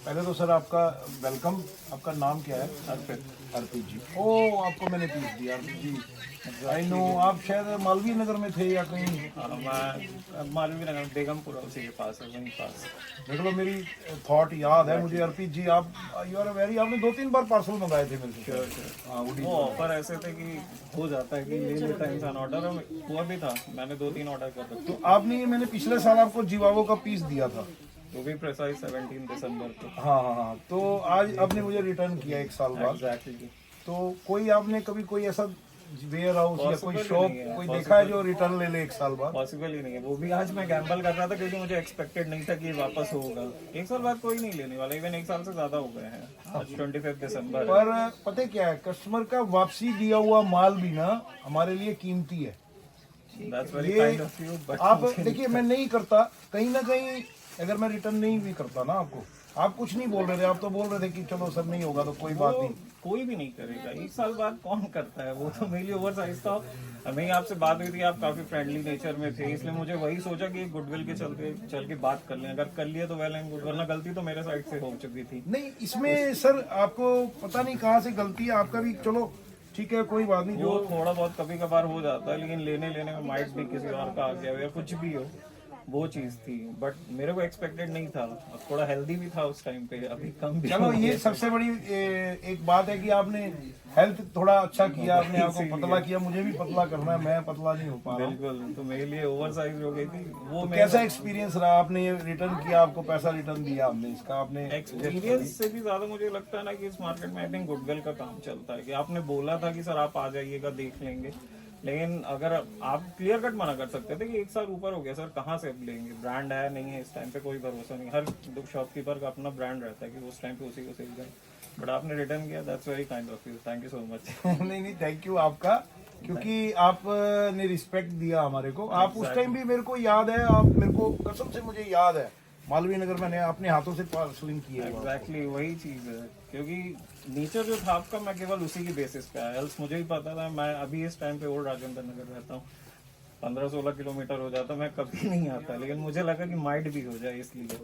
पहले तो सर आपका वेलकम। आपका नाम क्या है? अर्पित। अर्पित जी। ओ, आपको मैंने पीस दिया अर्पित जी। आई नो, आप शायद मालवीय नगर में थे या कहीं। मैं मालवीय नगर बेगमपुरा उसी के पास है, वहीं पास। देख लो, मेरी थॉट याद है मुझे अर्पित जी। आप यू आर वेरी, आपने 2-3 बार पार्सल मंगाए थे मेरे से। हाँ, वो ऑफर ऐसे थे कि हो जाता है कि ले लेता है इंसान ऑर्डर, हुआ भी था। मैंने 2-3 ऑर्डर कर रखे। तो आपने ये, मैंने पिछले साल आपको जिवावो का पीस दिया था, वो भी प्रिसाइज 17 दिसंबर को। हाँ हाँ हाँ। तो आज आपने मुझे रिटर्न किया 1 साल बाद। एग्जैक्टली। तो कोई आपने कभी कोई ऐसा वेयर हाउस या कोई Possible शॉप नहीं है, कोई देखा है जो रिटर्न ले ले 1 साल बाद? पॉसिबल ही नहीं है। वो भी आज मैं गैम्बल कर रहा था क्योंकि मुझे एक्सपेक्टेड नहीं था कि ये वापस होगा। 1 साल बाद कोई नहीं लेने वाला। इवन 1 साल से ज्यादा हो गए हैं। आज 25 दिसंबर है। पर पता है क्या है, कस्टमर का वापसी दिया हुआ माल भी ना हमारे लिए कीमती है। That's very ये kind of you, but आप देखिए, मैं नहीं करता कहीं ना कहीं, अगर मैं रिटर्न नहीं भी करता ना आपको, आप कुछ नहीं बोल रहे थे, आप तो बोल रहे थे कि चलो सर नहीं होगा तो कोई बात नहीं। कोई भी नहीं करेगा। 1 साल बाद कौन करता है? वो तो मेरे लिए ओवर साइज था। मेरी आपसे बात हुई थी, आप काफी फ्रेंडली नेचर में थे, इसलिए मुझे वही सोचा कि गुडविल के चलते चल के बात कर लें। अगर कर लिया तो वेल एंड गुड, वरना गलती तो मेरे साइड से हो चुकी थी। नहीं, इसमें सर आपको पता नहीं कहाँ से गलती है आपका भी। चलो ठीक है, कोई बात नहीं। जो थोड़ा बहुत कभी कभार हो जाता है, लेकिन लेने में माइट भी किसी और का आ गया हो या कुछ भी हो, वो चीज थी। बट मेरे को एक्सपेक्टेड नहीं था। और थोड़ा हेल्दी भी था उस टाइम पे, अभी कम भी। चलो, ये सबसे बड़ी एक बात है कि आपने हेल्थ थोड़ा अच्छा किया, आपने आपको पतला किया। मुझे भी पतला करना है, मैं पतला नहीं हो पा रहा हूँ। बिल्कुल, तो मेरे लिए ओवर साइज हो गई थी वो। तो कैसा एक्सपीरियंस रहा? आपने ये रिटर्न किया, आपको पैसा रिटर्न दिया हमने, इसका आपने एक्सपीरियंस से भी ज्यादा मुझे लगता है ना कि इस मार्केट में आई थिंक गुडविल का काम चलता है। कि आपने बोला था कि सर आप आ जाइएगा, देख लेंगे, लेकिन अगर आप क्लियर कट मना कर सकते थे कि 1 साल ऊपर हो गया सर, कहाँ से अब लेंगे? ब्रांड है नहीं है, इस टाइम पे कोई भरोसा नहीं। हर शॉपकीपर का अपना ब्रांड रहता है कि उस टाइम पे उसी को सेल करें। बट आपने रिटर्न किया, that's very kind of you, thank you so much. नहीं नहीं, थैंक यू आपका, क्योंकि आपने रिस्पेक्ट दिया हमारे को। आप उस टाइम भी, मेरे को याद है, आप मेरे को कसम से मुझे याद है, मालवीय नगर मैंने अपने हाथों से पार्सलिंग की है। एग्जैक्टली वही चीज है। क्योंकि नेचर जो था आपका, मैं केवल उसी की बेसिस पे आया। एल्स मुझे ही पता था, मैं अभी इस टाइम पे ओल्ड राजेंद्र नगर रहता हूँ, 15-16 किलोमीटर हो जाता, मैं कभी नहीं आता। लेकिन मुझे लगा कि माइट भी हो जाए इसलिए,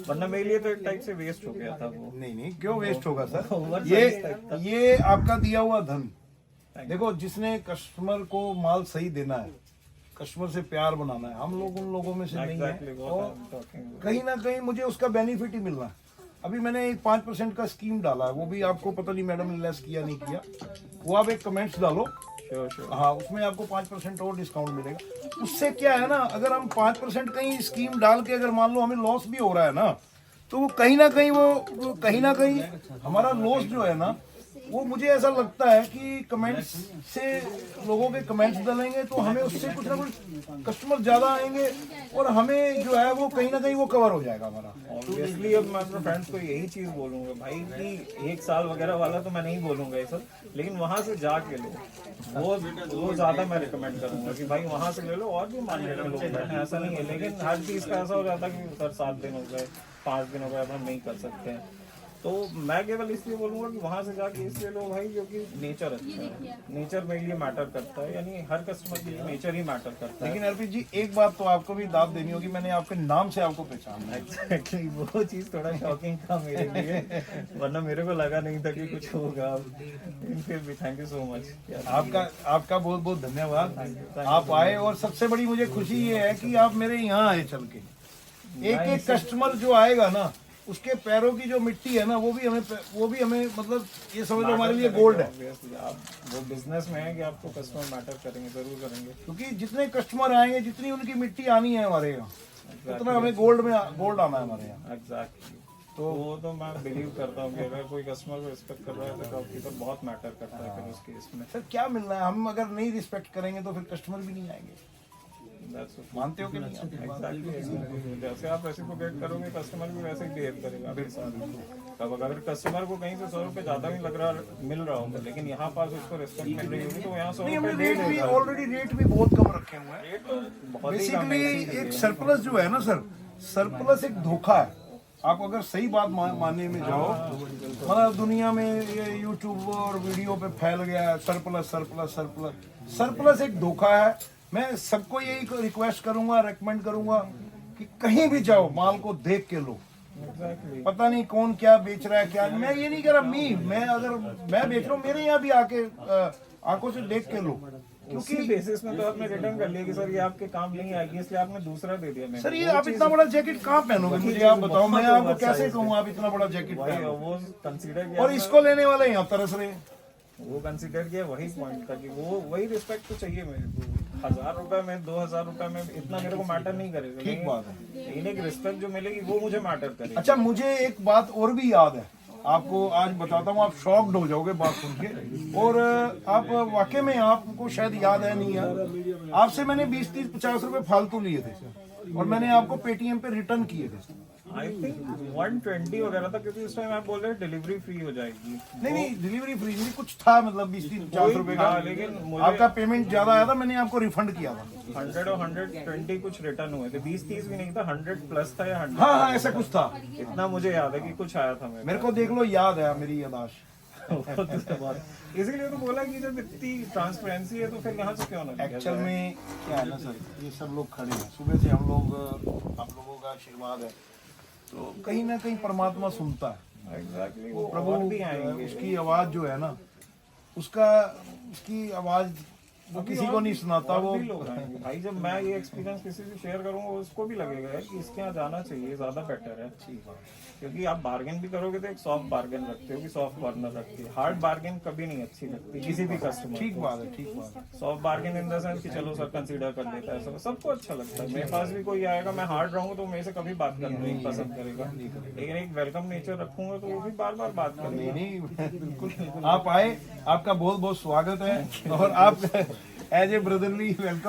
वरना मेरे लिए तो एक टाइप से वेस्ट हो गया था वो। नहीं नहीं, क्यों वेस्ट होगा सर? ये आपका दिया हुआ धन। देखो, जिसने कस्टमर को माल सही देना है, कस्टमर से प्यार बनाना है, हम लोग उन लोगों में से नहीं है। और कहीं ना कहीं मुझे उसका बेनिफिट ही मिलना है। अभी मैंने एक 5% का स्कीम डाला है, वो भी आपको पता नहीं मैडम ने लेस किया नहीं किया, वो आप एक कमेंट्स डालो। श्योर। हाँ, उसमें आपको 5% और डिस्काउंट मिलेगा। उससे क्या है ना, अगर हम 5% कहीं स्कीम डाल के अगर मान लो हमें लॉस भी हो रहा है ना, तो वो कहीं ना कहीं हमारा लॉस जो है ना, वो मुझे ऐसा लगता है कि कमेंट्स से, लोगों के कमेंट्स डालेंगे तो हमें उससे कुछ ना कुछ कस्टमर ज्यादा आएंगे, और हमें जो है वो कहीं ना कहीं वो कवर हो जाएगा हमारा। ऑब्वियसली अब मैं अपने फ्रेंड्स को यही चीज बोलूंगा भाई कि 1 साल वगैरह वाला तो मैं नहीं बोलूंगा ये सब, लेकिन वहां से जाके लो, वो ज्यादा मैं रिकमेंड करूंगा कि भाई वहां से ले लो। और भी मार्केट में लोग बैठे हैं, ऐसा नहीं है, लेकिन हर चीज का ऐसा हो जाता है कि सर 7 दिन हो गए, 5 दिन हो गए, अब हम नहीं कर सकते हैं। तो मैं केवल इसलिए बोलूंगा कि वहां से जाके इसलिए लो भाई, क्योंकि नेचर अच्छा है। नेचर मेरे लिए मैटर करता है, यानी हर कस्टमर के लिए नेचर ही मैटर करता है। लेकिन अर्पित जी, एक बात तो आपको भी दाद देनी होगी, मैंने आपके नाम से आपको पहचाना है। एक्चुअली वो चीज थोड़ा शॉकिंग था मेरे लिए, वरना मेरे को लगा नहीं था कि कुछ होगा। फिर भी थैंक यू सो मच। आपका बहुत बहुत धन्यवाद। आप आए, और सबसे बड़ी मुझे खुशी ये है कि आप मेरे यहाँ आए चल के। एक कस्टमर जो आएगा ना, उसके पैरों की जो मिट्टी है ना, वो भी हमें मतलब ये समझ लो हमारे लिए गोल्ड है। आप वो बिजनेस में है कि आपको कस्टमर मैटर करेंगे, जरूर करेंगे। क्योंकि जितने कस्टमर आएंगे, जितनी उनकी मिट्टी आनी है हमारे यहाँ, उतना हमें गोल्ड आना है हमारे यहाँ। एग्जैक्टली। तो वो तो मैं बिलीव करता हूँ कि अगर कोई कस्टमर को रिस्पेक्ट कर रहा है तो शॉपकीपर बहुत मैटर करता है फिर उस केस में। सर क्या मिलना है? हम अगर नहीं रिस्पेक्ट करेंगे तो फिर कस्टमर भी नहीं आएंगे। मानते हो कि नहीं? एग्जैक्टली। जैसे आप रेसिप्रोकेट करोगे, कस्टमर भी वैसे ही बिहेव करेगा आपके साथ। अब अगर कस्टमर को कहीं से 100 रुपए ज्यादा भी मिल रहा होगा, लेकिन यहाँ पास उसको रिस्पेक्ट मिल रही होगी, तो यहाँ 100 रुपए रेट भी ऑलरेडी रेट भी बहुत कम रखे हुए हैं। रेट तो बहुत ही कम बेसिकली है। एक सरप्लस जो है ना सर, सरप्लस एक धोखा है। आप अगर सही बात मानने में जाओ, मतलब दुनिया में ये यूट्यूब और वीडियो पे फैल गया है सरप्लस सरप्लस सरप्लस। सरप्लस एक धोखा है। मैं सबको यही रिक्वेस्ट करूंगा, रेकमेंड करूंगा कि कहीं भी जाओ, माल को देख के लो। एग्जैक्टली पता नहीं कौन क्या बेच रहा है क्या। मैं ये नहीं कह रहा मैं अगर मैं बेच रहा हूँ, मेरे यहाँ भी आके आंखों से देख के लो। उसी बेसिस में तो आपने रिटर्न कर लिया कि सर ये आपके काम नहीं आएगी, इसलिए आपने दूसरा दे दिया। सर ये आप इतना बड़ा जैकेट कहाँ पहनोगे, मुझे आप बताओ, मैं आपको कैसे कहूँ आप इतना बड़ा जैकेट पहनो। वो कंसीडर किया और इसको लेने वाले यहाँ तरस रहे हैं। वो कंसीडर किया वही पॉइंट का कि वो वही रिस्पेक्ट तो चाहिए मेरे को। 1000 रुपए में 2000 रुपए में इतना मेरे को मैटर नहीं करेगा। ठीक बात है। लेकिन एक रिस्पेक्ट जो मिलेगी वो मुझे मैटर करेगी। अच्छा मुझे एक बात और भी याद है, आपको आज बताता हूँ, आप शॉक्ड हो जाओगे बात सुन के। और आप वाकई में आपको शायद याद है नहीं यार, आपसे मैंने 20, 30, 50 रुपए फालतू लिए थे और मैंने आपको पेटीएम पे रिटर्न किए थे। आई थिंक 120 वगैरह था, क्योंकि उस टाइम आप बोल रहे थे डिलीवरी फ्री हो जाएगी। नहीं डिलीवरी फ्री नहीं, कुछ था मतलब 20, 30, 50 रुपए का, लेकिन मुझे आपका पेमेंट ज्यादा आया था, मैंने आपको रिफंड किया था। 100 और 120 कुछ रिटर्न हुए थे। 20-30 भी नहीं था, 100 प्लस था या 100। हाँ ऐसा कुछ था, इतना मुझे याद है कि कुछ आया था मेरे को देख लो, याद है मेरी यादाश्त। इसीलिए तो बोला कि जब इतनी ट्रांसपेरेंसी है तो फिर यहाँ से क्यों ना लिया एक्चुअल जाए? में क्या है ना सर, ये सब लोग खड़े हैं सुबह से, हम लोग आप लोगों का आशीर्वाद है, तो कहीं ना कहीं परमात्मा सुनता है। एग्जैक्टली वो प्रभु और भी आएंगे। उसकी आवाज जो है ना, उसकी आवाज वो किसी को नहीं सुनाता। और वो भी लोग आएंगे भाई, जब मैं ये एक्सपीरियंस किसी से शेयर करूंगा उसको भी लगेगा यार कि इसके यहाँ जाना चाहिए, ज्यादा बेटर है। क्योंकि आप बार्गेन भी करोगे तो एक सॉफ्ट बार्गेन रखते हो कि सॉफ्ट कॉर्नर रखते हो। हार्ड बार्गेन कभी नहीं अच्छी लगती किसी भी कस्टमर। ठीक बात है, ठीक बात है। Soft bargain in the sense कि चलो सर कंसीडर कर लेता है, सबको अच्छा लगता है। मेरे पास भी कोई आएगा, मैं हार्ड रहूंगा तो मेरे से कभी बात करना नहीं पसंद करेगा, लेकिन एक वेलकम नेचर रखूंगा तो वो भी बार बार बात करेगा। नहीं बिल्कुल, आप आए, आपका बहुत बहुत स्वागत है, और आप एज ए ब्रदरली वेलकम।